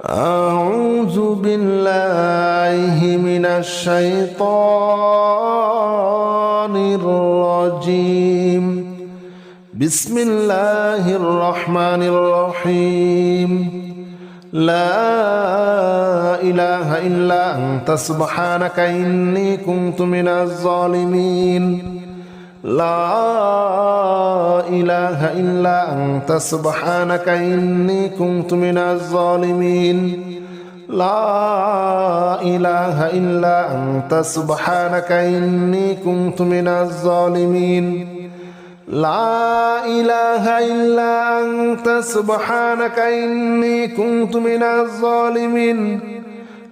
أعوذ بالله من الشيطان الرجيم. بسم الله الرحمن الرحيم. لا إله إلا أنت سبحانك إني كنت من الظالمين. لا إله إلا أنت سبحانك إني كنت من الظالمين. لا إله إلا أنت سبحانك إني كنت من الظالمين. لا إله إلا أنت سبحانك إني كنت من الظالمين.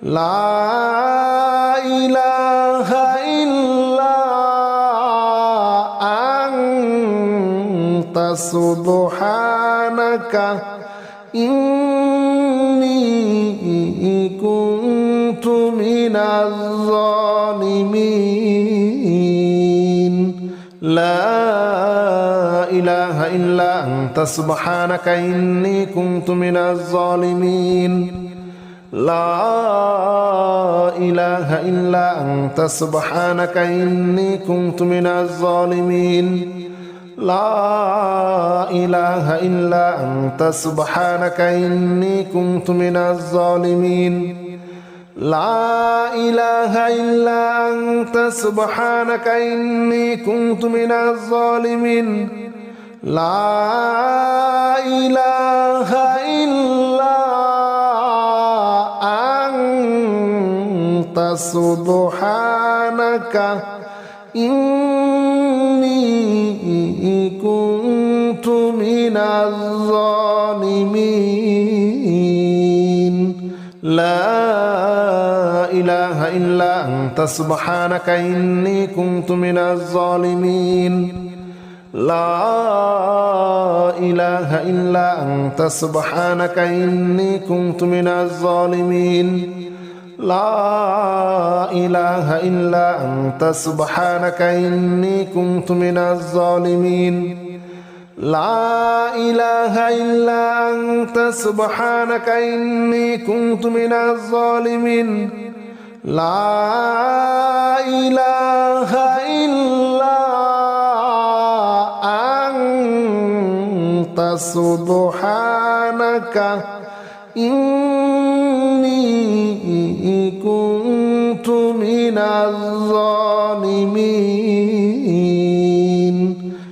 لا إله إلا أنت سبحانك إني كنت من الظالمين. لا إله إلا أنت سبحانك إني كنت من الظالمين. لا إله إلا أنت سبحانك إني كنت من الظالمين. لا إله إلا أنت سبحانك إني كنت من الظالمين. لا إله إلا أنت سبحانك إني كنت من الظالمين. لا إله إلا أنت سبحانك إني كنت من الظالمين. لا إله إلا أنت سبحانك إني كنت من الظالمين. لا إله إلا أنت سبحانك إني كنت من الظالمين. لا إله إلا أنت سبحانك إني كنت من الظالمين. لا إله إلا أنت سبحانك إني كنت من الظالمين. لا إله إلا أنت سبحانك إني كنت من الظالمين.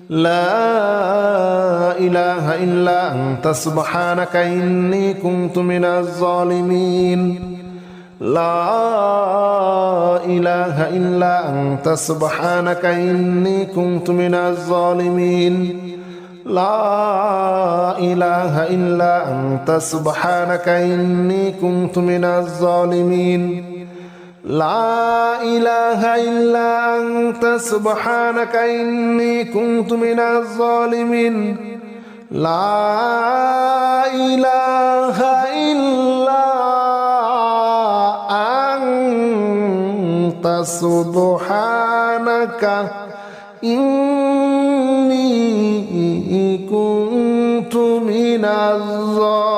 لا إله إلا أنت سبحانك إني كنت من الظالمين. لا إله إلا أنت سبحانك إني كنت من الظالمين. لا إله إلا أنت سبحانك إني كنت من الظالمين. لا إله إلا أنت سبحانك إني كنت من الظالمين. لا إله إلا أنت سبحانك إني كنت من الظالمين.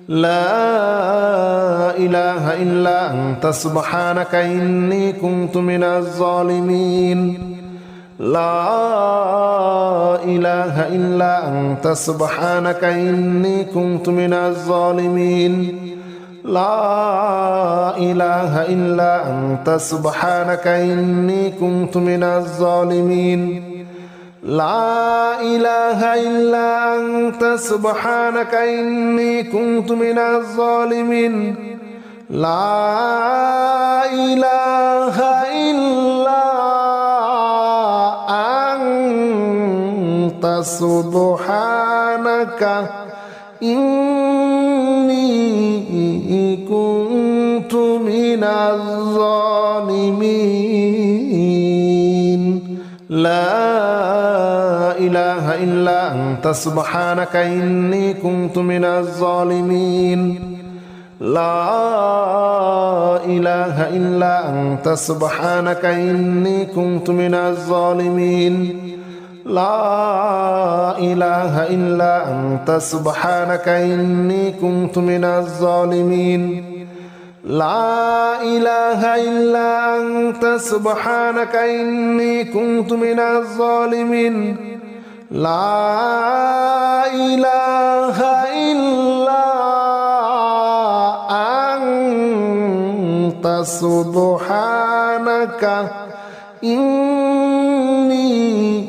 لا إله إلا أنت سبحانك إني كنت من الظالمين. لا إله إلا أنت سبحانك إني كنت من الظالمين. لا إله إلا أنت سبحانك إني كنت من الظالمين. لا إله إلا أنت سبحانك إني كنت من الظالمين. لا إله إلا أنت سبحانك إني كنت من الظالمين. لا إله إلا أنت سبحانك إني كنت من الظالمين. لا إله إلا أنت سبحانك إني كنت من الظالمين. لا إله إلا أنت سبحانك إني كنت من الظالمين لا إله إلا أنت سبحانك إني كنت من الظالمين لا إله إلا أنت سبحانك إني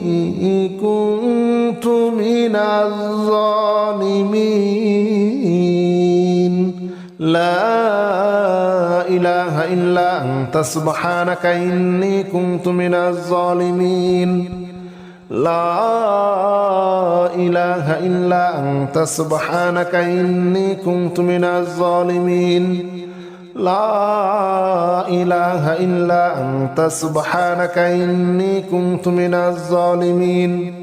كنت من الظالمين لا إله إلا أنت سبحانك إني كنت من الظالمين لا إله إلا أنت سبحانك إني كنت من الظالمين لا إله إلا أنت سبحانك إني كنت من الظالمين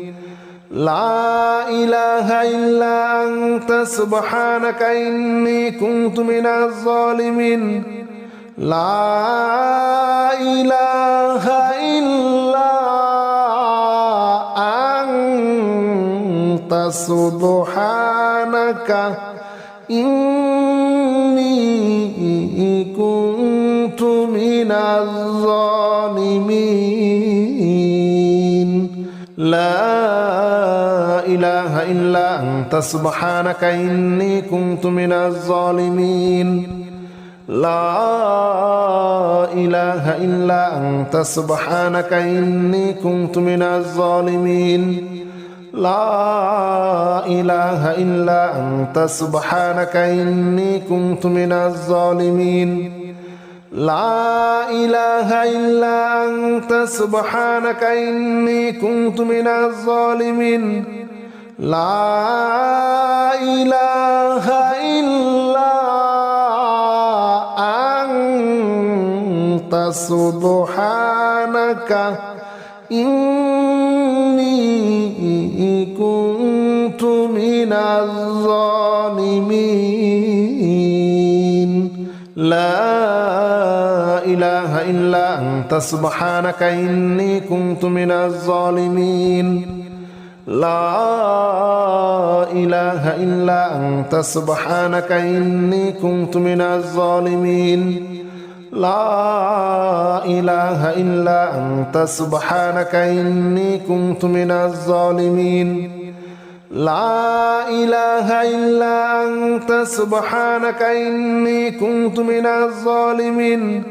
لا إله إلا أنت سبحانك إني كنت من الظالمين لا إله إلا أنت سبحانك إني كنت من الظالمين لا إله إلا أنت سبحانك إني كنت من الظالمين لا إله إلا أنت سبحانك إني كنت من الظالمين لا إله إلا أنت سبحانك إني كنت من الظالمين لا إله إلا أنت سبحانك إني كنت من الظالمين لا إله إلا أنت سبحانك إني كنت من الظالمين لا إله إلا أنت سبحانك إني كنت من الظالمين لا إله إلا أنت سبحانك إني كنت من الظالمين لا إله إلا أنت سبحانك إني كنت من الظالمين لا إله إلا أنت سبحانك إني كنت من الظالمين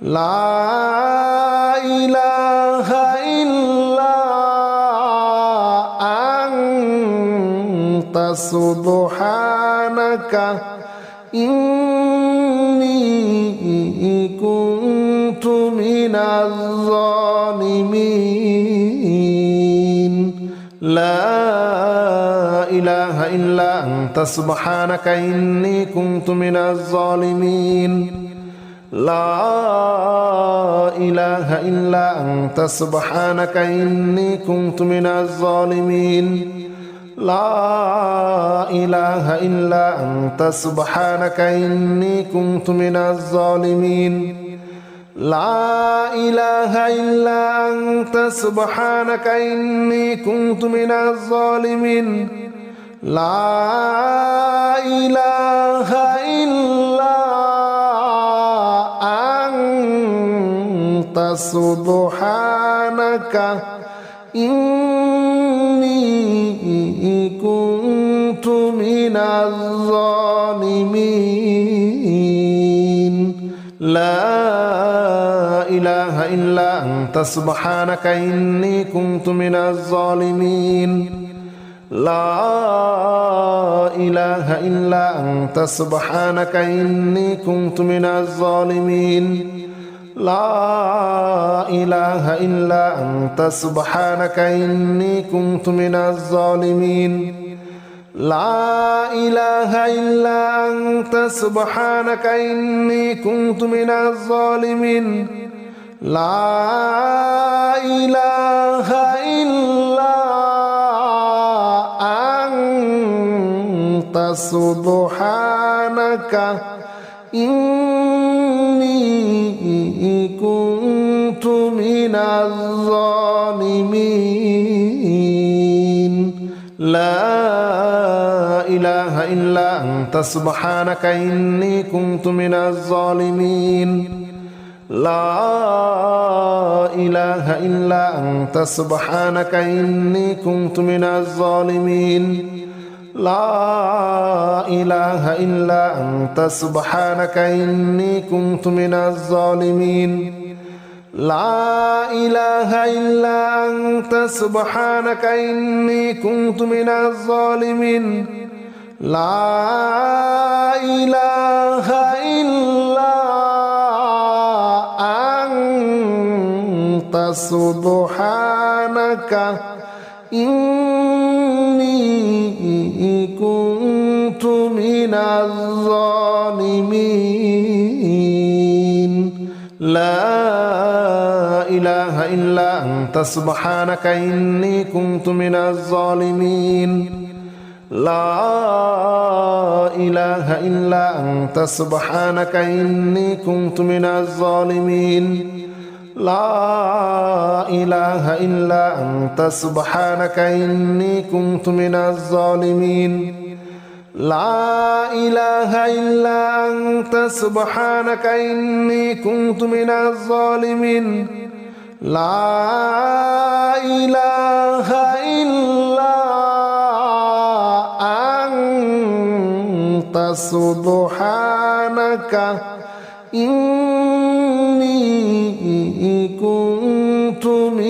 لا إله إلا أنت سبحانك إني كنت من الظالمين لا إله إلا أنت سبحانك إني كنت من الظالمين لا إله إلا أنت سبحانك إني كنت من الظالمين لا إله إلا أنت سبحانك إني كنت من الظالمين لا إله إلا أنت سبحانك إني كنت من الظالمين لا إله إلا أنت سبحانك إني كنت من الظالمين لا إله إلا أنت سبحانك إني كنت من الظالمين لا إله إلا أنت سبحانك إني كنت من الظالمين لا إله إلا أنت سبحانك إني كنت من الظالمين لا إله إلا أنت سبحانك إني كنت من الظالمين لا إله إلا أنت سبحانك إني كنت من الظالمين لا إله إلا أنت سبحانك إني كنت من الظالمين لا إله إلا أنت سبحانك إني كنت من الظالمين لا إله إلا أنت سبحانك إني كنت من الظالمين لا إله إلا أنت سبحانك إني كنت من الظالمين لا إله إلا أنت سبحانك إني كنت من الظالمين لا إله إلا أنت سبحانك إني كنت من الظالمين لا إله إلا أنت سبحانك إني كنت من الظالمين لا إله إلا أنت سبحانك إني كنت من الظالمين لا إله إلا أنت سبحانك إني كنت من الظالمين لا إله إلا أنت سبحانك إني كنت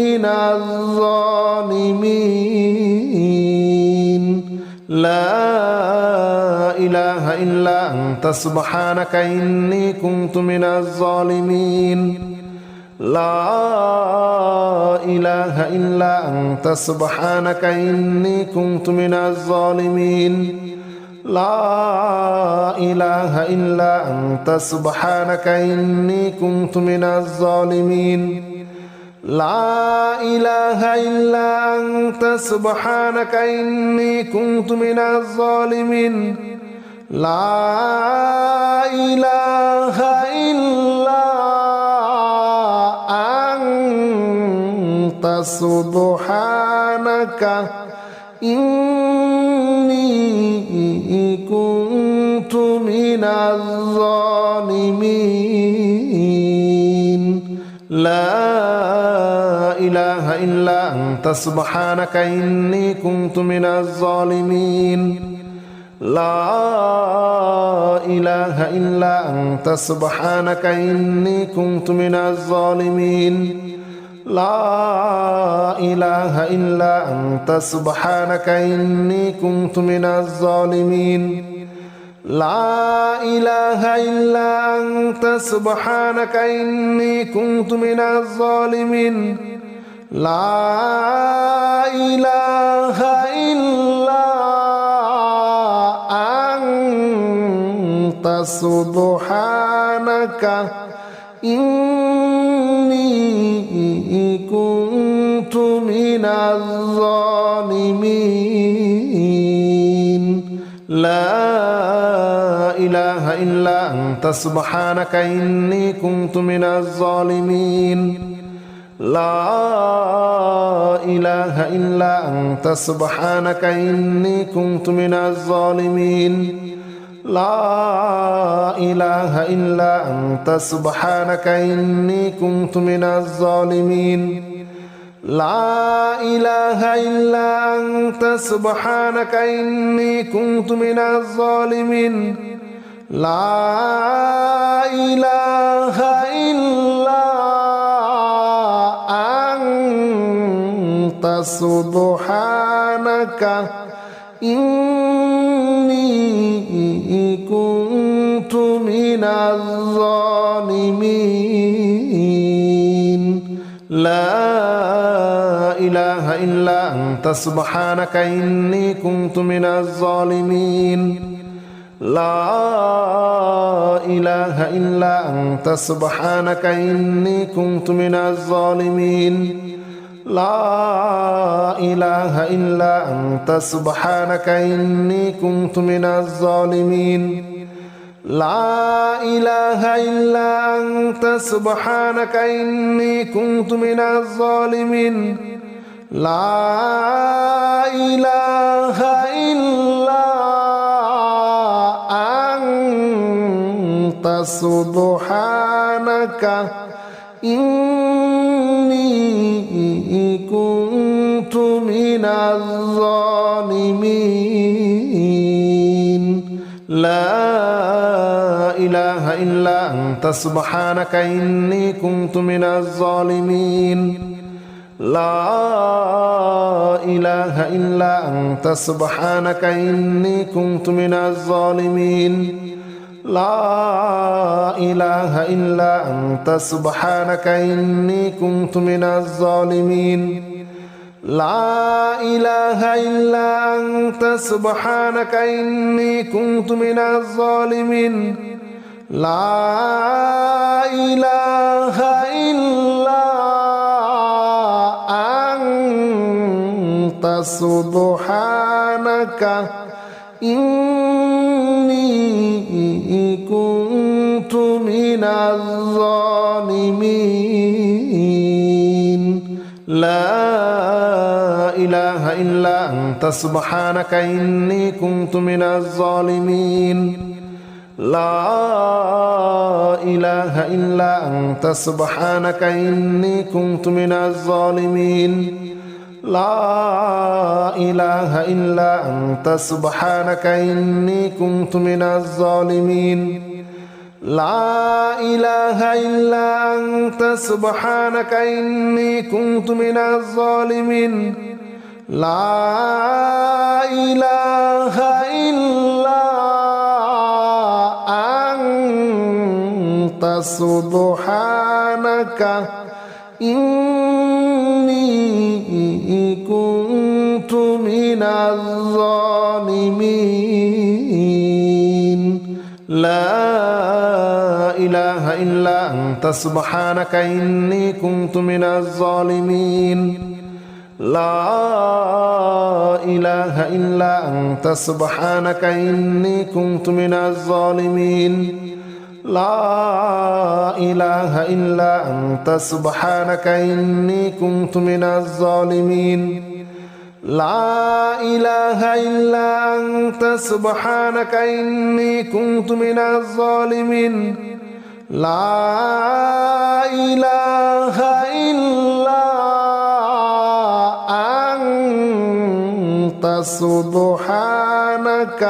من الظالمين لا إله إلا أنت سبحانك إني كنت من الظالمين لا إله إلا أنت سبحانك إني كنت من الظالمين لا إله إلا أنت سبحانك إني كنت من الظالمين لا إله إلا أنت سبحانك إني كنت من الظالمين لا إله إلا أنت سبحانك إني كنت من الظالمين لا إله إلا أنت سبحانك إني كنت من الظالمين لا إله إلا أنت سبحانك إني كنت من الظالمين لا إله إلا أنت سبحانك إني كنت من الظالمين لا إله إلا أنت سبحانك إني كنت من الظالمين لا إله إلا أنت سبحانك إني كنت من الظالمين لا إله إلا أنت سبحانك إني كنت من الظالمين لا إله إلا أنت سبحانك إني كنت من الظالمين لا إله إلا أنت سبحانك إني كنت من الظالمين لا إله إلا أنت سبحانك إني كنت من الظالمين لا إله إلا أنت سبحانك إني كنت من الظالمين لا إله إلا أنت سبحانك إني كنت من الظالمين لا إله إلا أنت سبحانك إني كنت من الظالمين لا إله إلا أنت سبحانك إني كنت من الظالمين لا إله إلا أنت سبحانك إني كنت من الظالمين لا إله إلا أنت سبحانك إني كنت من الظالمين لا إله إلا أنت سبحانك إني كنت من الظالمين لا إله إلا أنت سبحانك إني كنت من الظالمين لا إله إلا أنت سبحانك إني كنت من الظالمين لا إله إلا أنت سبحانك إني كنت من الظالمين لا إله إلا أنت سبحانك إني كنت من الظالمين لا إله إلا أنت سبحانك إني كنت من الظالمين لا إله إلا أنت سبحانك إني كنت من الظالمين لا إله إلا أنت سبحانك إني كنت من الظالمين لا إله إلا أنت سبحانك إني كنت من الظالمين لا إله إلا أنت سبحانك إني كنت من الظالمين لا إله إلا أنت سبحانك إني كنت من الظالمين لا إله إلا أنت سبحانك إني كنت من الظالمين لا إله إلا أنت سبحانك إني كنت من الظالمين لا إله إلا أنت سبحانك إني كنت من الظالمين لا إله إلا أنت سبحانك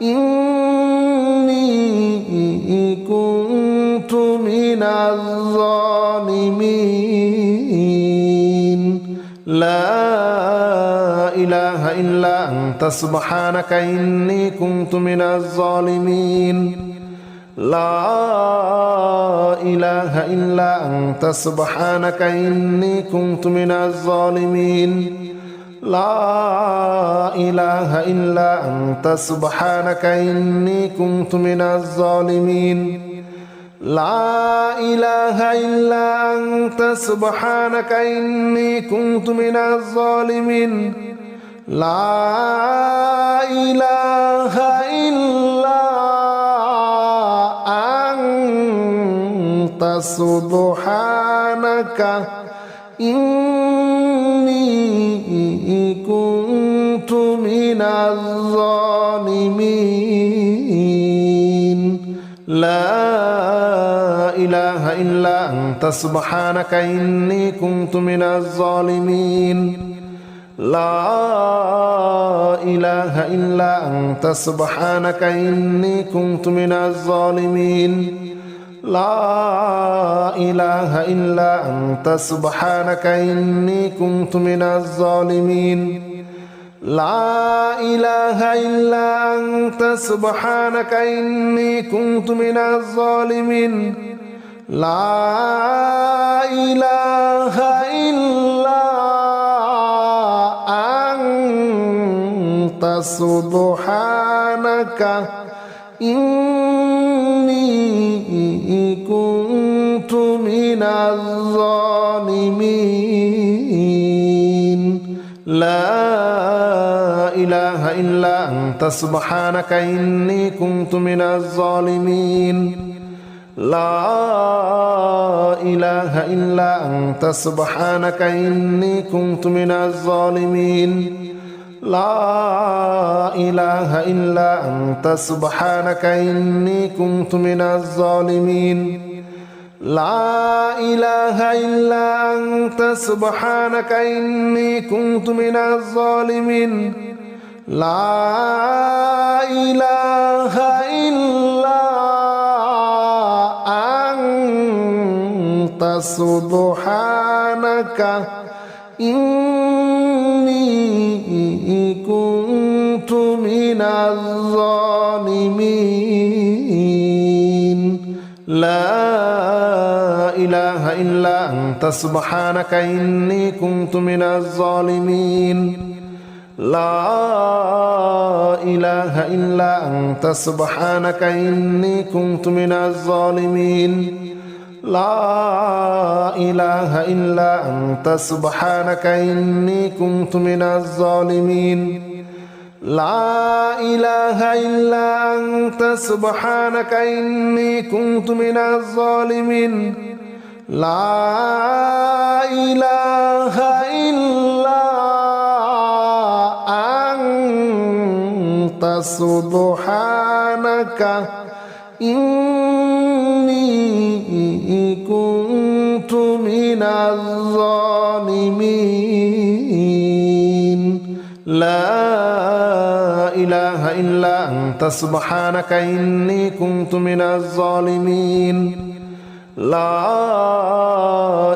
إني كنت من الظالمين لا إله إلا أنت سبحانك إني كنت من الظالمين لا إله إلا أنت سبحانك إني كنت من الظالمين لا إله إلا أنت سبحانك إني كنت من الظالمين لا إله إلا أنت سبحانك إني كنت من الظالمين لا إله إلا أنت سبحانك إني كنت من الظالمين لا إله إلا أنت سبحانك إني كنت من الظالمين لا إله إلا أنت سبحانك إني كنت من الظالمين لا إله إلا أنت سبحانك إني كنت من الظالمين لا إله إلا أنت سبحانك إني كنت من الظالمين لا إله إلا أنت سبحانك إني كنت من الظالمين لا إله إلا أنت سبحانك إني كنت من الظالمين لا إله إلا أنت سبحانك إني كنت من الظالمين لا إله إلا أنت سبحانك إني كنت من الظالمين لا إله إلا أنت سبحانك إني كنت من الظالمين لا إله إلا أنت سبحانك إني كنت من الظالمين لا إله إلا أنت سبحانك إني كنت من الظالمين لا إله إلا أنت سبحانك إني كنت من الظالمين لا إله إلا أنت سبحانك إني كنت من الظالمين لا إله إلا أنت سبحانك إني كنت من الظالمين لا إله إلا أنت سبحانك إني كنت من الظالمين لا إله إلا أنت سبحانك إني كنت من الظالمين لا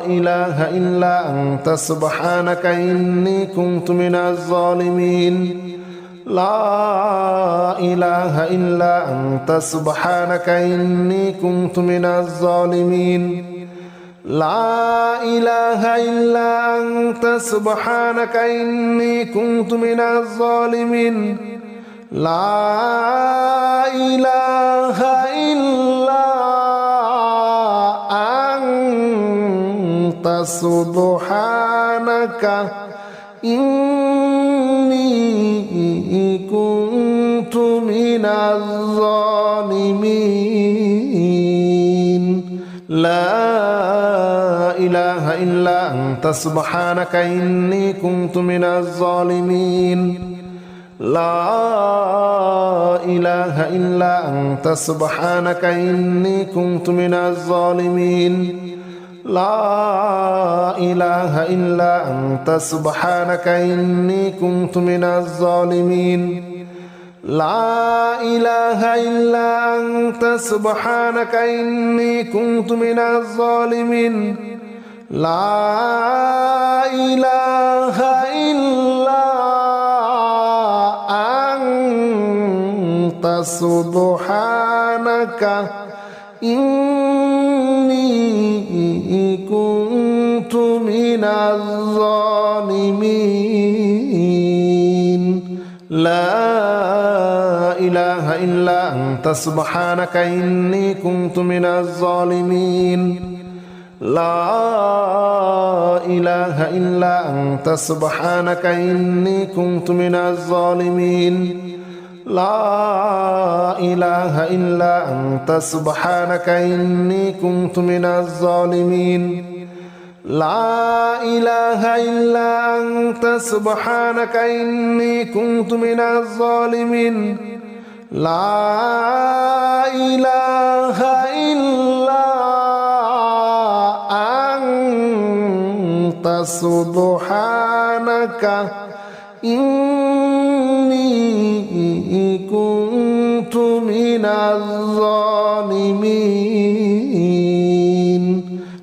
إله إلا أنت سبحانك إني كنت من الظالمين لا إله إلا أنت سبحانك إني كنت من الظالمين لا إله إلا أنت سبحانك إني كنت من الظالمين لا إله إلا أنت سبحانك إني كنت من الظالمين لا إله إلا أنت سبحانك إني كنت من الظالمين لا إله إلا أنت سبحانك إني كنت من الظالمين لا إله إلا أنت سبحانك إني كنت من الظالمين لا إله إلا أنت سبحانك إني كنت من الظالمين لا إله إلا أنت سبحانك إني كنت من الظالمين لا إله إلا أنت سبحانك إني كنت من الظالمين لا إله إلا أنت سبحانك إني كنت من الظالمين لا إله إلا أنت سبحانك إني كنت من الظالمين لا إله إلا أنت سبحانك إني كنت من الظالمين لا إله إلا أنت سبحانك إني كنت من الظالمين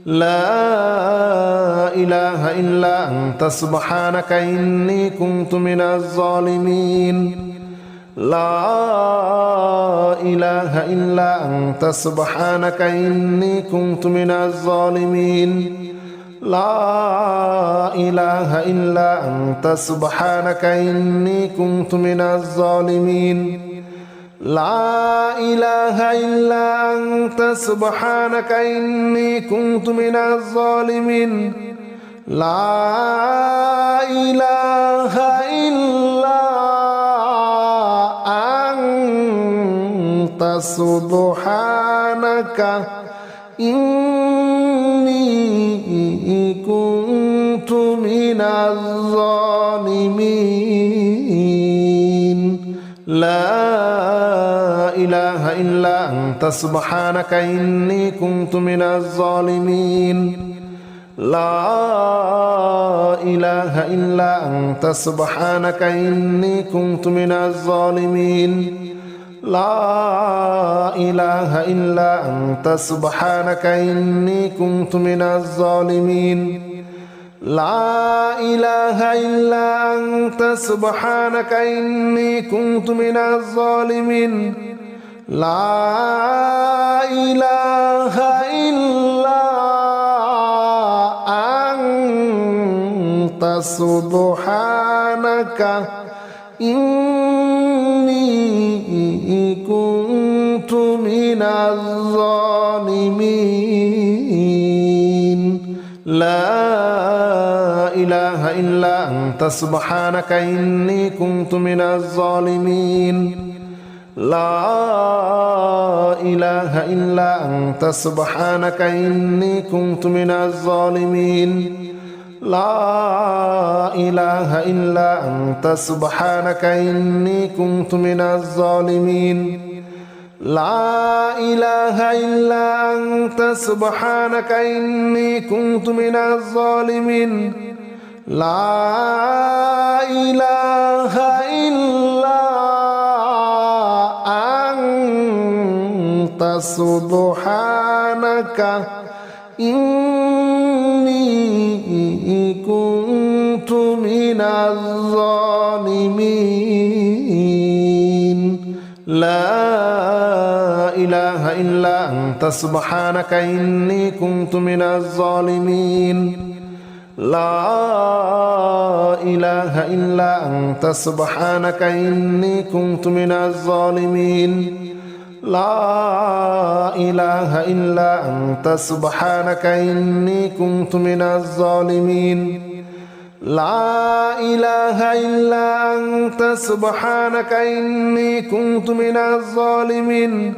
لا إله إلا أنت سبحانك إني كنت من الظالمين لا إله إلا أنت سبحانك إني كنت من الظالمين لا إله إلا أنت سبحانك إني كنت من الظالمين لا إله إلا أنت سبحانك إني كنت من الظالمين لا إله إلا أنت سبحانك إني كنت من الظالمين لا إله إلا أنت سبحانك إني كنت من الظالمين لا إله إلا أنت سبحانك إني كنت من الظالمين لا إله إلا أنت سبحانك إني كنت من الظالمين لا إله إلا أنت سبحانك إني كنت من الظالمين لا إله إلا أنت سبحانك إني كنت من الظالمين لا إله إلا أنت سبحانك إني كنت من الظالمين لا إله إلا أنت سبحانك إني كنت من الظالمين لا إله إلا أنت سبحانك إني كنت من الظالمين لا إله إلا أنت سبحانك إني كنت من الظالمين لا إله إلا أنت سبحانك إني كنت من الظالمين لا إله إلا أنت سبحانك إني كنت من الظالمين لا إله إلا أنت سبحانك إني كنت من الظالمين لا إله إلا أنت سبحانك إني كنت من الظالمين لا إله إلا أنت سبحانك إني كنت من الظالمين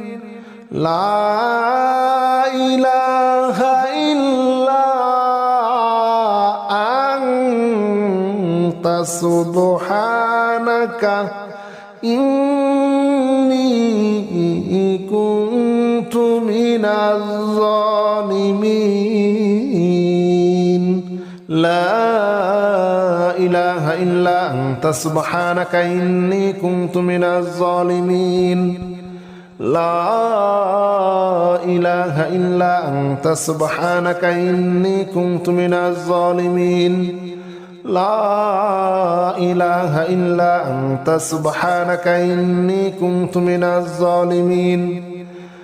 لا إله إلا أنت سبحانك إني كنت من الظالمين لا إله إلا أنت سبحانك إني كنت من الظالمين لا إله إلا أنت سبحانك إني كنت من الظالمين لا إله إلا أنت سبحانك إني كنت من الظالمين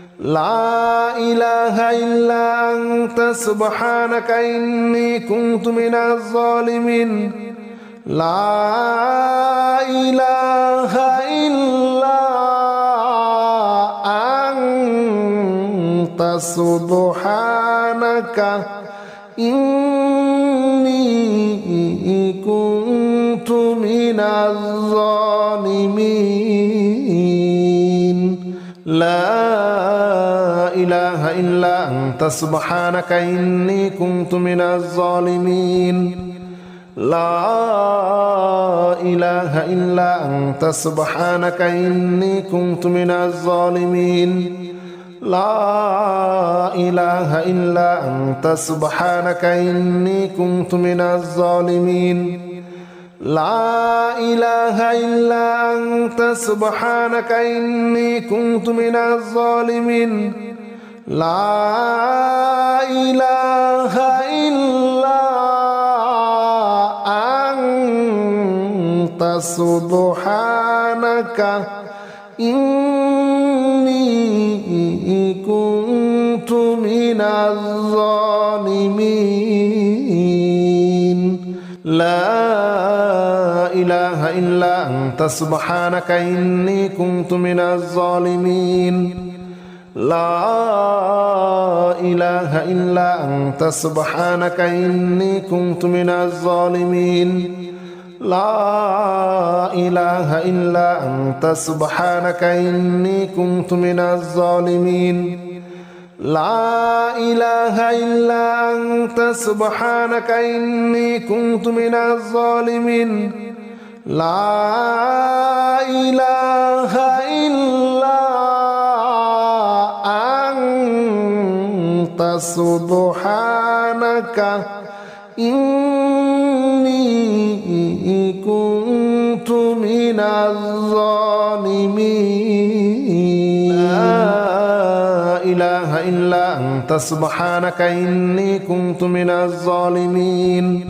لا إله إلا أنت سبحانك إني كنت من الظالمين لا إله إلا أنت سبحانك إني كنت من الظالمين لا إله إلا أنت سبحانك إني كنت من الظالمين لا إله إلا أنت سبحانك إني كنت من الظالمين لا إله إلا أنت سبحانك إني كنت من الظالمين لا إله إلا أنت سبحانك إني كنت من الظالمين لا إله إلا أنت سبحانك إني كنت من الظالمين لا إله إلا أنت سبحانك إني كنت من الظالمين لا إله إلا أنت سبحانك إني كنت من الظالمين لا إله إلا أنت سبحانك إني كنت من الظالمين لا إله إلا أنت سبحانك إني كنت من الظالمين لا إله إلا أنت سبحانك إني كنت من الظالمين لا إله إلا أنت سبحانك إني كنت من الظالمين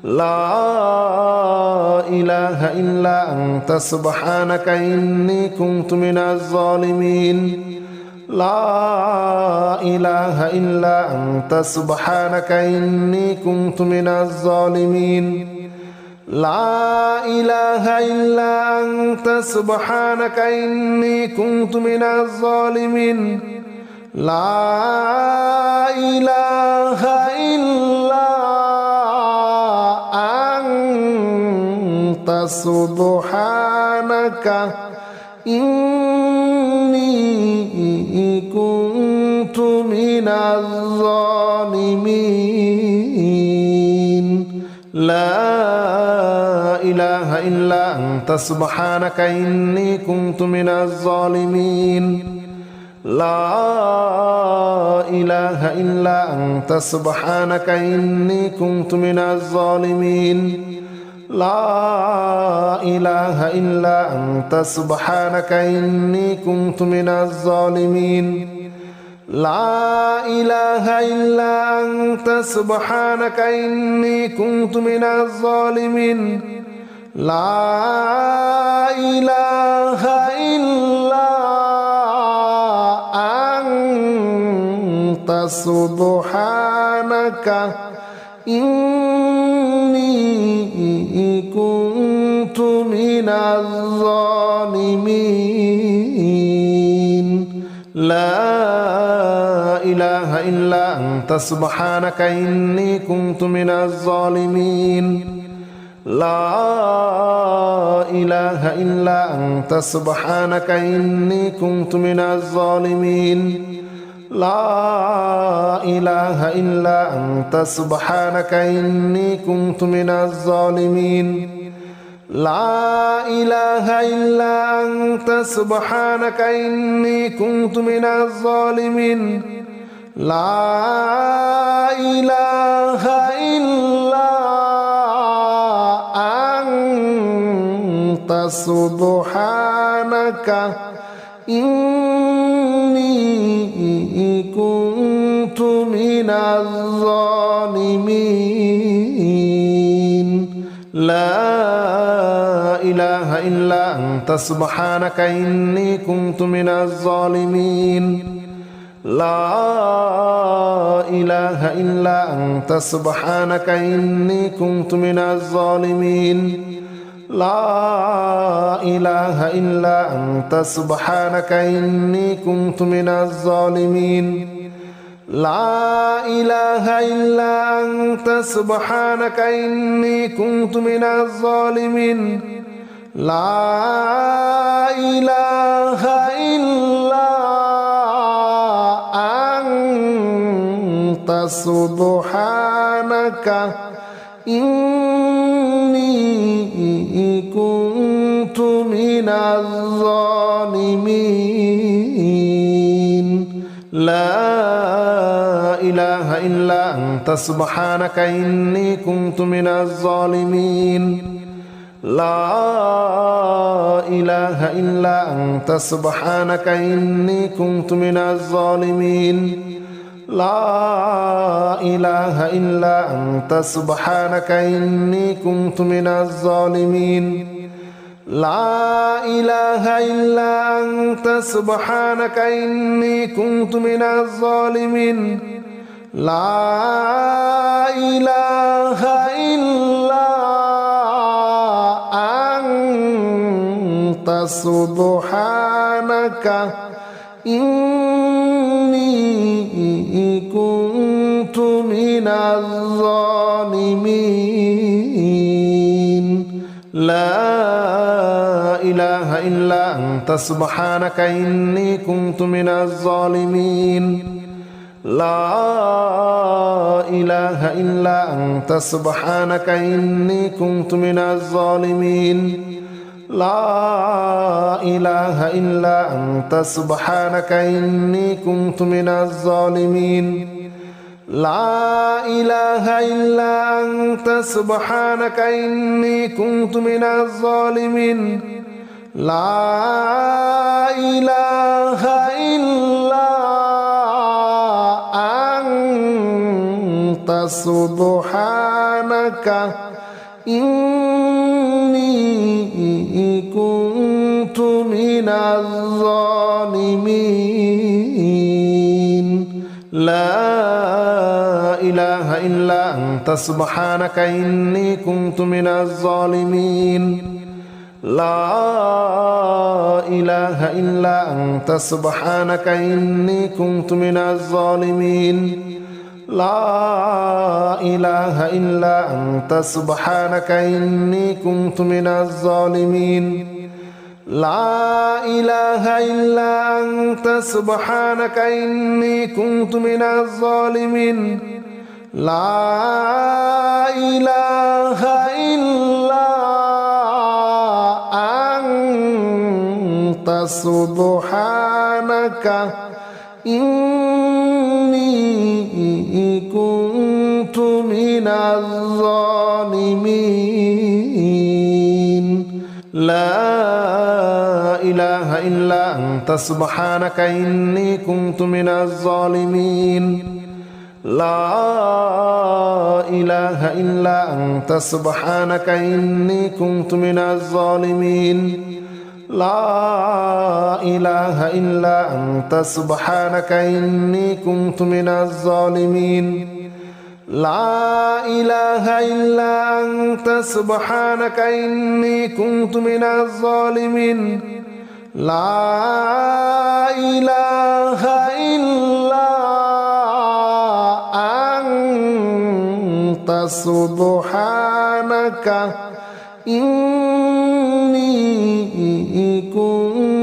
لا إله إلا أنت سبحانك إني كنت من الظالمين لا إله إلا أنت سبحانك إني كنت من الظالمين لا إله إلا أنت سبحانك إني كنت من الظالمين لا إله إلا أنت سبحانك إني كنت من الظالمين لا إله إلا أنت سبحانك إني كنت من الظالمين لا إله إلا أنت سبحانك إني كنت من الظالمين لا إله إلا أنت سبحانك إني كنت من الظالمين لا إله إلا أنت سبحانك إني كنت من الظالمين لا إله إلا أنت سبحانك إني كنت من الظالمين لا إله إلا أنت سبحانك إني كنت من الظالمين لا إله إلا أنت سبحانك إني كنت من الظالمين لا إله إلا أنت سبحانك إني كنت من الظالمين لا إله إلا أنت سبحانك إني كنت من الظالمين لا إله إلا أنت سبحانك إني كنت من الظالمين لا إله إلا أنت سبحانك إني كنت من الظالمين لا إله إلا أنت سبحانك إني كنت من الظالمين لا إله إلا أنت سبحانك إني كنت من الظالمين لا إله إلا أنت سبحانك إني كنت من الظالمين لا إله إلا أنت سبحانك إني كنت من الظالمين لا إله إلا أنت سبحانك إني كنت من الظالمين لا إله إلا أنت سبحانك إني كنت من الظالمين لا إله إلا أنت سبحانك إني كنت من الظالمين لا إله إلا أنت سبحانك إني كنت من الظالمين لا إله إلا أنت سبحانك إني كنت من الظالمين لا إله إلا أنت سبحانك إني كنت من الظالمين لا إله إلا أنت سبحانك إني كنت من الظالمين لا إله إلا أنت سبحانك إني كنت من الظالمين لا إله إلا أنت سبحانك إني كنت من الظالمين لا إله إلا أنت سبحانك إني كنت من الظالمين لا إله إلا أنت سبحانك إني كنت من الظالمين لا إله إلا أنت سبحانك إني كنت من الظالمين لا إله إلا أنت سبحانك إني كنت من الظالمين لا إله إلا أنت سبحانك إني كنت من الظالمين لا إله إلا أنت سبحانك إني كنت من الظالمين لا إله إلا أنت سبحانك إني كنت من الظالمين لا إله إلا أنت سبحانك إني كنت من الظالمين لا إله إلا أنت سبحانك إني كنت من الظالمين لا إله إلا أنت سبحانك إني كنت من الظالمين لا إله إلا أنت سبحانك إني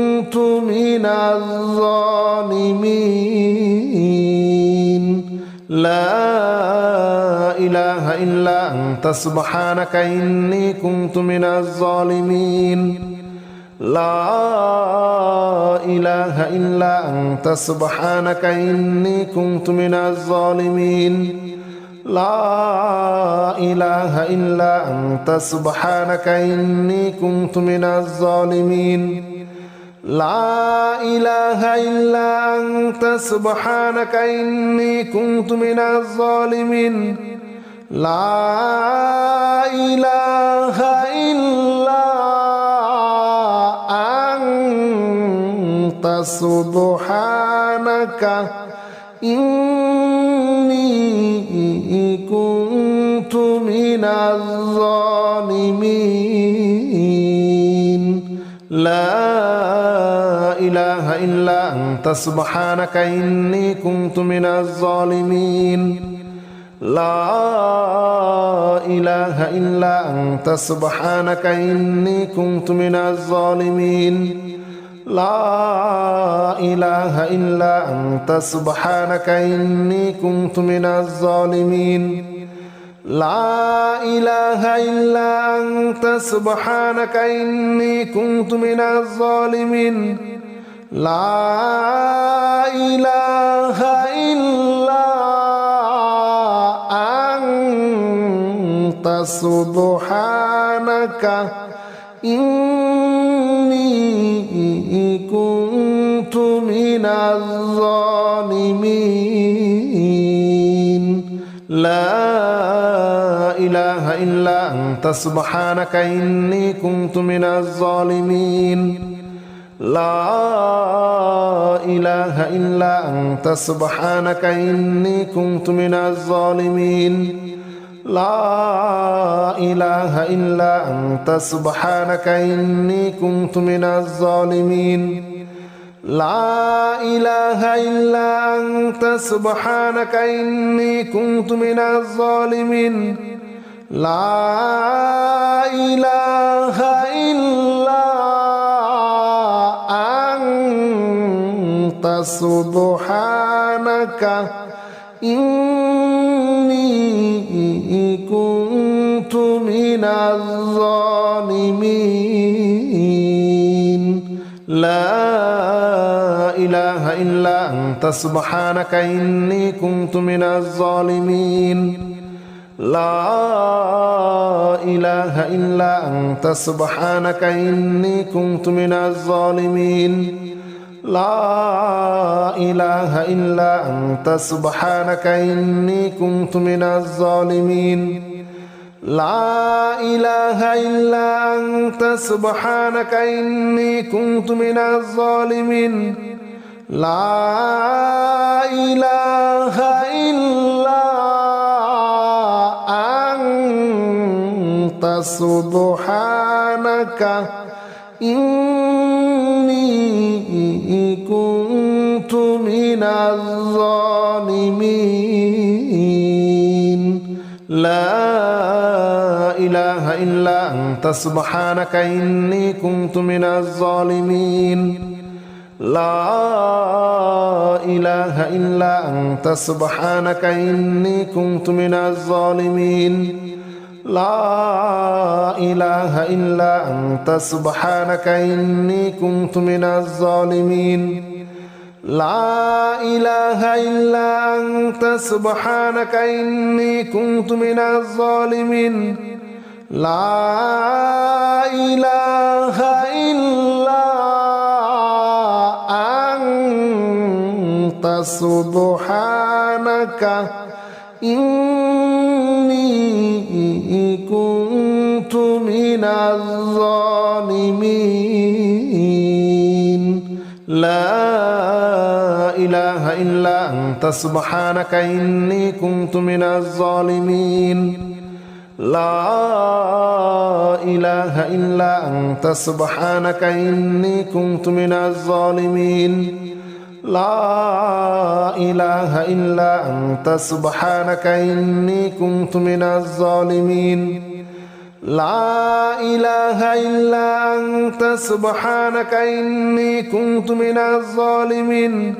كنت من الظالمين لا إله إلا أنت سبحانك إني كنت من الظالمين لا إله إلا أنت سبحانك إني كنت من الظالمين لا إله إلا أنت سبحانك إني كنت من الظالمين لا إله إلا أنت سبحانك إني كنت من الظالمين لا إله إلا أنت سبحانك إني كنت من الظالمين لا إله إلا أنت سبحانك إني كنت من الظالمين لا إله إلا أنت سبحانك إني كنت من الظالمين لا إله إلا أنت سبحانك إني كنت من الظالمين لا إله إلا أنت سبحانك إني كنت من الظالمين لا إله إلا أنت سبحانك إني كنت من الظالمين لا إله إلا أنت سبحانك إني كنت من الظالمين لا إله إلا أنت سبحانك إني كنت من الظالمين لا إله إلا أنت سبحانك إني كنت من الظالمين لا إله إلا أنت سبحانك إني كنت من الظالمين لا إله إلا أنت سبحانك إني كنت من الظالمين لا إله إلا أنت سبحانك إني كنت من الظالمين لا إله إلا أنت سبحانك إني كنت من الظالمين لا إله إلا أنت سبحانك إني كنت من الظالمين لا إله إلا أنت سبحانك إني كنت من الظالمين لا إله إلا أنت سبحانك إني كنت من الظالمين لا إله إلا أنت سبحانك إني كنت من الظالمين لا إله إلا أنت سبحانك إني كنت من الظالمين لا إله إلا أنت سبحانك إني كنت من الظالمين لا إله إلا أنت سبحانك إني كنت من الظالمين لا إله إلا أنت سبحانك إني كنت من الظالمين لا إله إلا أنت سبحانك إني كنت من الظالمين لا إله إلا أنت سبحانك إني كنت من الظالمين لا إله إلا أنت سبحانك إني كنت من الظالمين لا إله إلا أنت سبحانك إني كنت من الظالمين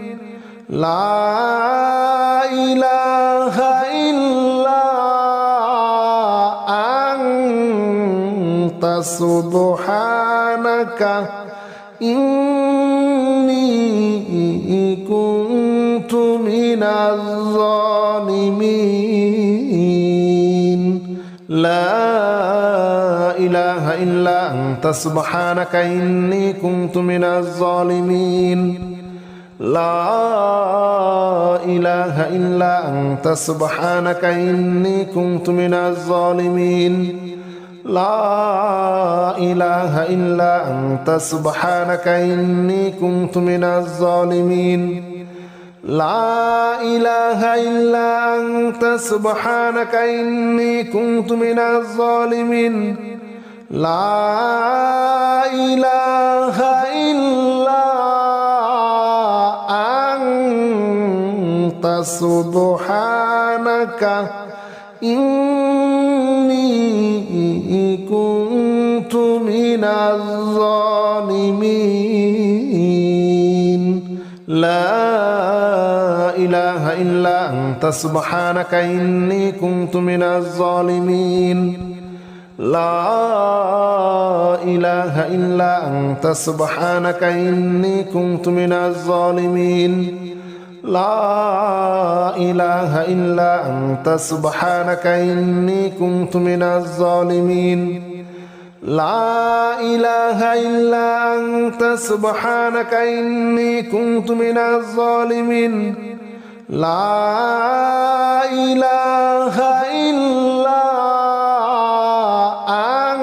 لا إله إلا أنت سبحانك إني كنت من الظالمين لا إله إلا أنت سبحانك إني كنت من الظالمين لا إله إلا أنت سبحانك إني كنت من الظالمين لا إله إلا أنت سبحانك إني كنت من الظالمين لا إله إلا أنت سبحانك إني كنت من الظالمين لا إله إلا أنت سبحانك إني كنت من الظالمين لا إله إلا أنت سبحانك إني كنت من الظالمين لا إله إلا أنت سبحانك إني كنت من الظالمين لا إله إلا أنت سبحانك إني كنت من الظالمين لا إله إلا أنت سبحانك إني كنت من الظالمين لا إله إلا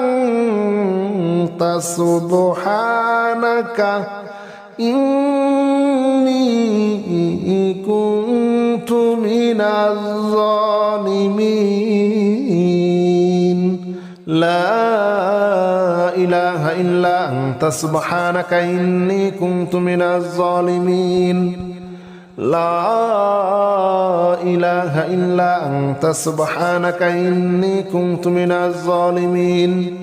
أنت سبحانك إني كنت من الظالمين لا إله إلا أنت سبحانك إني كنت من الظالمين لا إله إلا أنت سبحانك إني كنت من الظالمين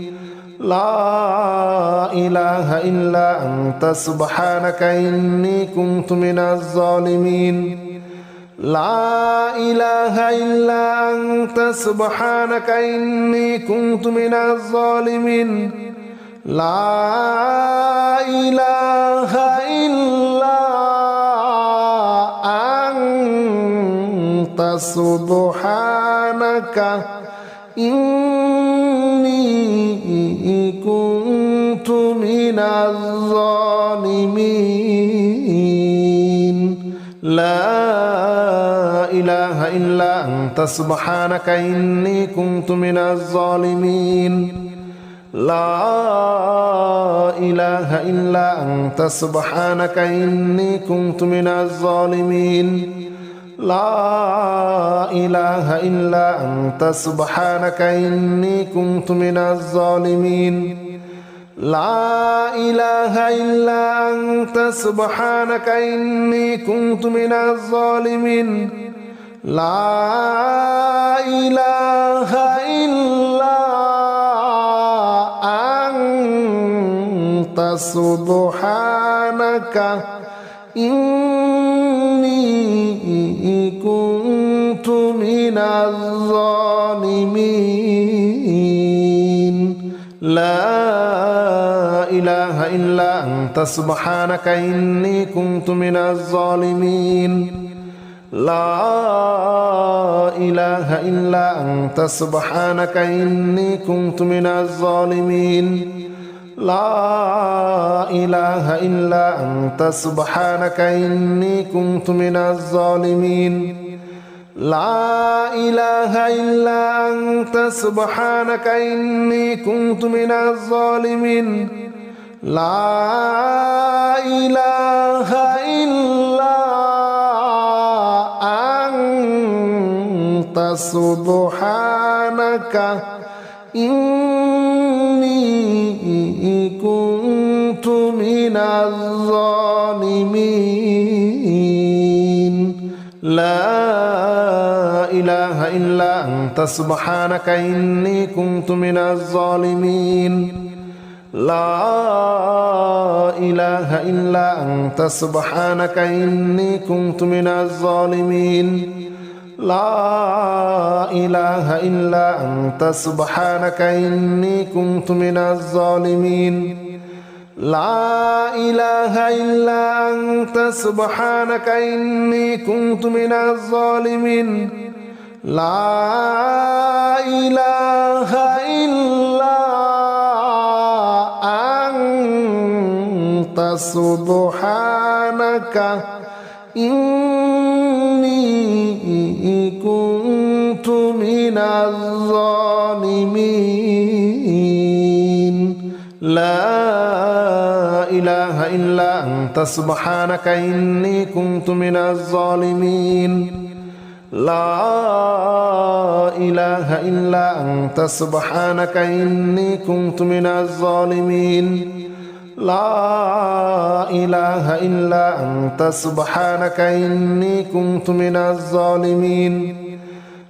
لا إله إلا أنت سبحانك إني كنت من الظالمين لا إله إلا أنت سبحانك إني كنت من الظالمين لا إله إلا أنت سبحانك إني كنت من الظالمين لا إله إلا أنت سبحانك إني كنت من الظالمين لا إله إلا أنت سبحانك إني كنت من الظالمين لا إله إلا أنت سبحانك إني كنت من الظالمين لا إله إلا أنت سبحانك إني كنت من الظالمين لا إله إلا أنت سبحانك إني كنت من الظالمين لا إله إلا أنت سبحانك إني كنت من الظالمين لا إله إلا أنت سبحانك إني كنت من الظالمين لا إله إلا أنت سبحانك إني كنت من الظالمين لا إله إلا أنت سبحانك إني كنت من الظالمين لا إله إلا أنت سبحانك إني كنت من الظالمين لا إله إلا أنت سبحانك إني كنت من الظالمين لا إله إلا أنت سبحانك إني كنت من الظالمين لا إله إلا أنت سبحانك إني كنت من الظالمين لا إله إلا أنت سبحانك إني كنت من الظالمين لا إله إلا أنت سبحانك إني كنت من الظالمين لا إله إلا أنت سبحانك إني كنت من الظالمين لا إله إلا أنت سبحانك إني كنت من الظالمين لا إله إلا أنت سبحانك إني كنت من الظالمين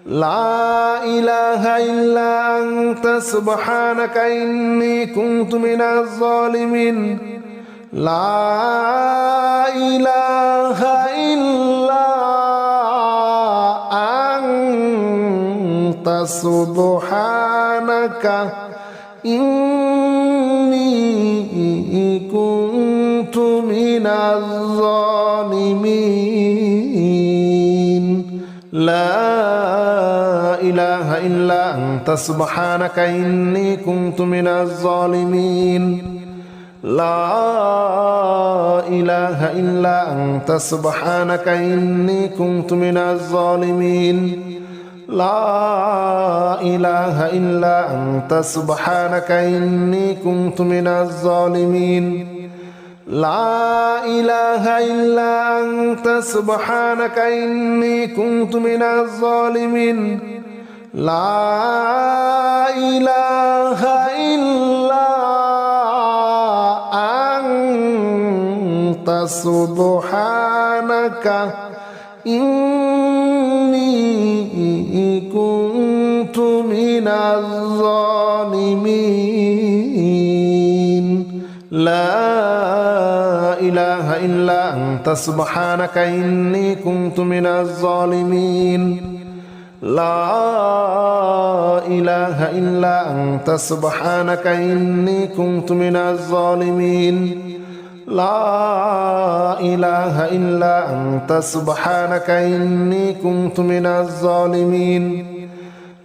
لا إله إلا أنت سبحانك إني كنت من الظالمين لا إله إلا أنت سبحانك إني كنت من الظالمين لا إله إلا أنت سبحانك إني كنت من الظالمين لا إله إلا أنت سبحانك إني كنت من الظالمين لا إله إلا أنت سبحانك إني كنت من الظالمين لا إله إلا أنت سبحانك إني كنت من الظالمين لا إله إلا أنت سبحانك إني كنت من الظالمين لا إله إلا أنت سبحانك إني كنت من الظالمين لا إله إلا أنت سبحانك إني كنت من الظالمين لا إله إلا أنت سبحانك إني كنت من الظالمين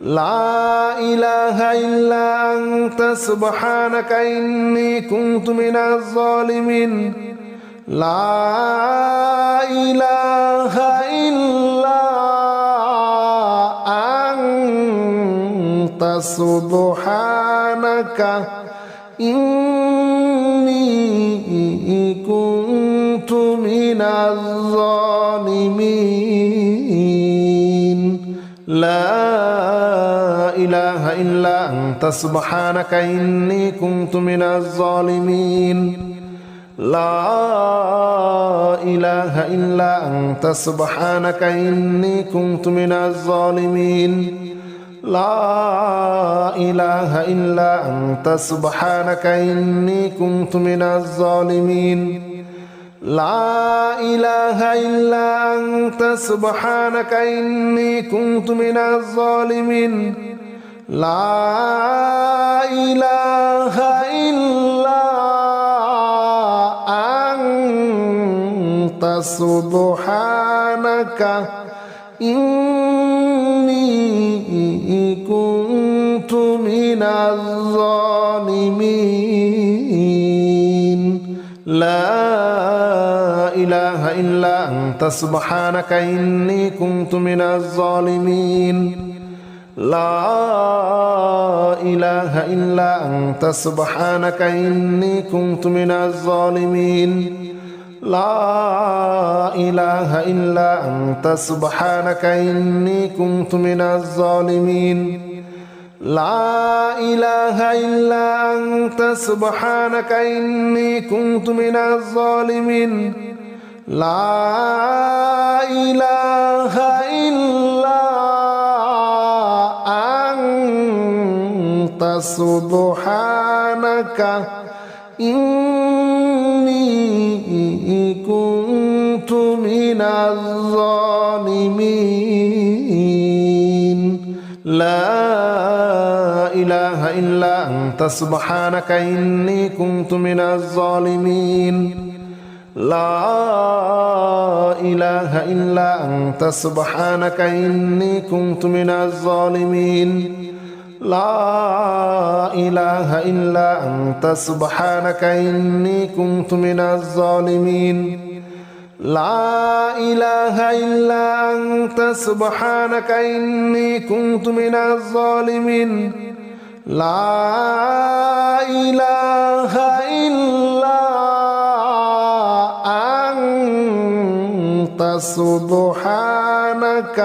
لا إله إلا أنت سبحانك إني كنت من الظالمين لا إله إلا أنت سبحانك إني كنت من الظالمين لا إله إلا أنت سبحانك إني كنت من الظالمين لا إله إلا أنت سبحانك إني كنت من الظالمين لا إله إلا أنت سبحانك إني كنت من الظالمين لا إله إلا أنت سبحانك إني كنت من الظالمين لا إله إلا أنت سبحانك إني كنت من الظالمين لا إله إلا أنت سبحانك إني كنت من الظالمين لا إله إلا أنت سبحانك إني كنت من الظالمين لا إله إلا أنت سبحانك إني كنت من الظالمين لا إله إلا أنت سبحانك إني كنت من الظالمين لا إله إلا أنت سبحانك إني كنت من الظالمين لا إله إلا أنت سبحانك إني كنت من الظالمين لا إله إلا أنت سبحانك إني كنت من الظالمين لا إله إلا أنت سبحانك إني كنت من الظالمين لا إله إلا أنت سبحانك إني كنت من الظالمين لا إله إلا أنت سبحانك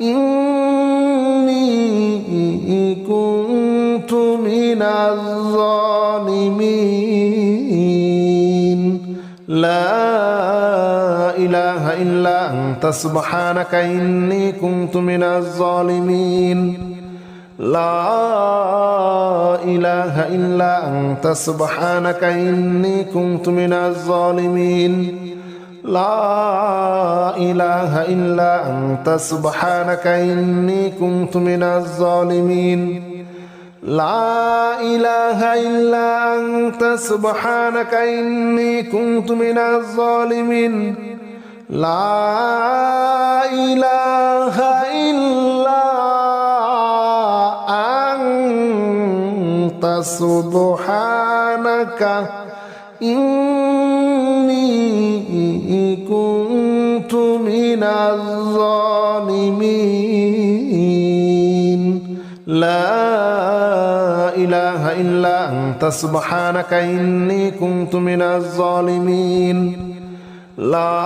إني كنت من الظالمين لا إله إلا أنت سبحانك إني كنت من الظالمين لا إله إلا أنت سبحانك إني كنت من الظالمين لا إله إلا أنت سبحانك إني كنت من الظالمين لا إله إلا أنت سبحانك إني كنت من الظالمين لا إله إلا أنت سبحانك إني كنت من الظالمين لا إله إلا أنت سبحانك إني كنت من الظالمين لا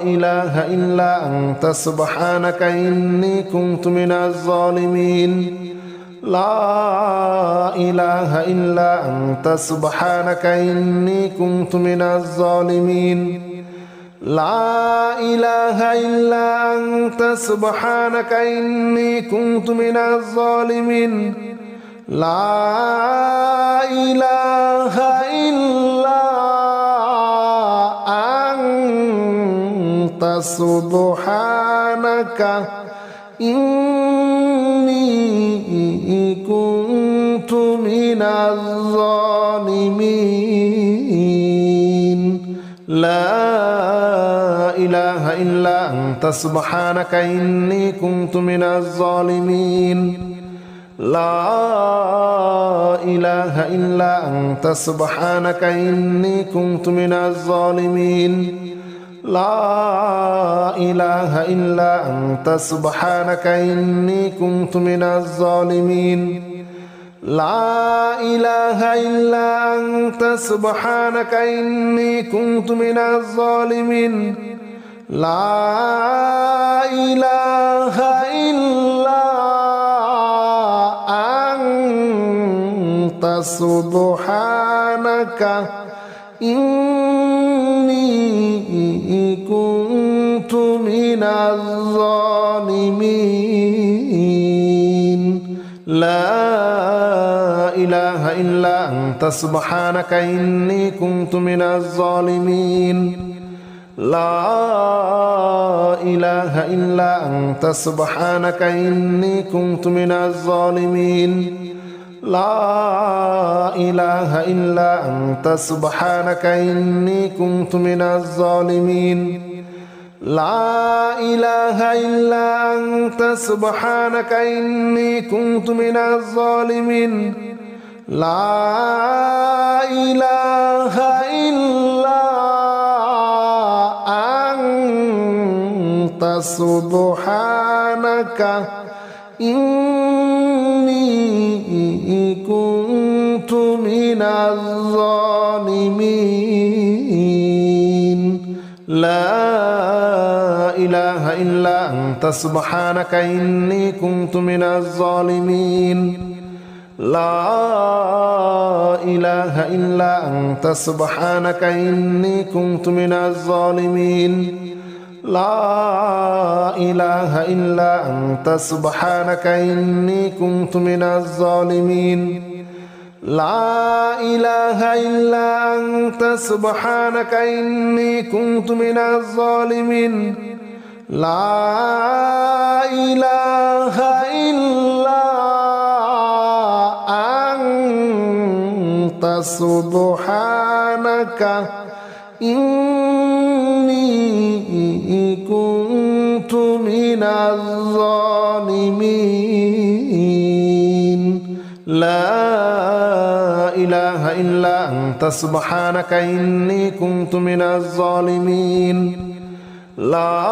إله إلا أنت سبحانك إني كنت من الظالمين لا إله إلا أنت سبحانك إني كنت من الظالمين لا إله إلا أنت سبحانك إني كنت من الظالمين لا إله إلا أنت سبحانك إني كنت من الظالمين لا إله إلا أنت سبحانك إني كنت من الظالمين لا إله إلا أنت سبحانك إني كنت من الظالمين لا إله إلا أنت سبحانك إني كنت من الظالمين لا إله إلا أنت سبحانك إني كنت من الظالمين لا إله إلا أنت سبحانك إني كنت من الظالمين لا إله إلا أنت سبحانك إني كنت من الظالمين لا إله إلا أنت سبحانك إني كنت من الظالمين لا إله إلا أنت سبحانك إني كنت من الظالمين لا إله إلا أنت سبحانك إني كنت من الظالمين لا إله إلا أنت سبحانك إني كنت من الظالمين لا إله إلا أنت سبحانك إني كنت من الظالمين لا إله إلا أنت سبحانك إني كنت من الظالمين لا إله إلا أنت سبحانك إني كنت من الظالمين لا إله إلا أنت سبحانك إني كنت من الظالمين لا إله إلا أنت سبحانك إني كنت من الظالمين لا إله إلا أنت سبحانك إني كنت من الظالمين لا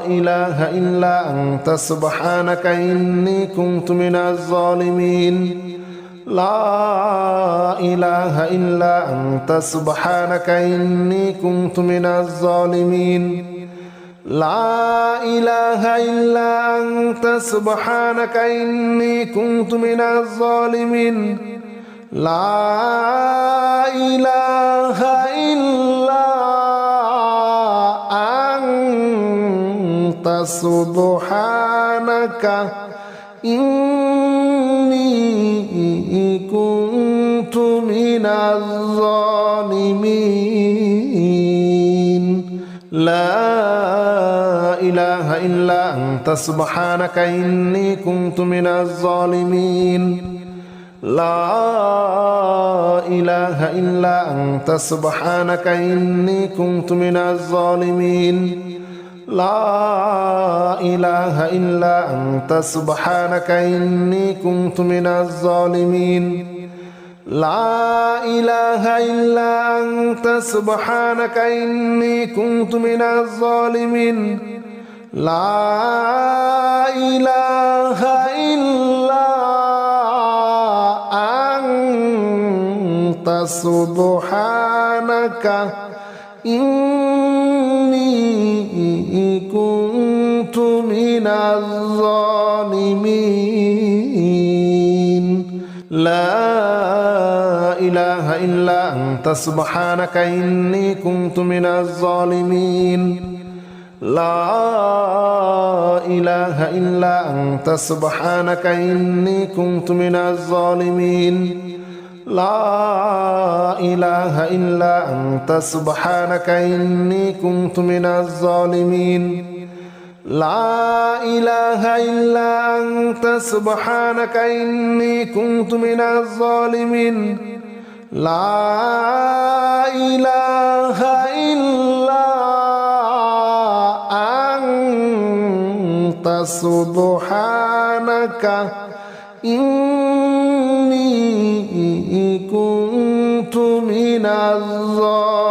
إله إلا أنت سبحانك إني كنت من الظالمين لا إله إلا أنت سبحانك إني كنت من الظالمين لا إله إلا أنت سبحانك إني كنت من الظالمين لا إله إلا أنت سبحانك إني كنت من الظالمين لا إله إلا أنت سبحانك إني كنت من الظالمين لا إله إلا أنت سبحانك إني كنت من الظالمين لا إله إلا أنت سبحانك إني كنت من الظالمين لا إله إلا أنت سبحانك إني كنت من الظالمين لا إله إلا أنت سبحانك إني كنت من الظالمين لا إله إلا أنت سبحانك إني كنت من الظالمين لا إله إلا أنت سبحانك إني كنت من الظالمين لا إله إلا أنت سبحانك إني كنت من الظالمين لا إله إلا أنت سبحانك إني كنت من الظالمين لا إله إلا أنت سبحانك إني كنت من الظالمين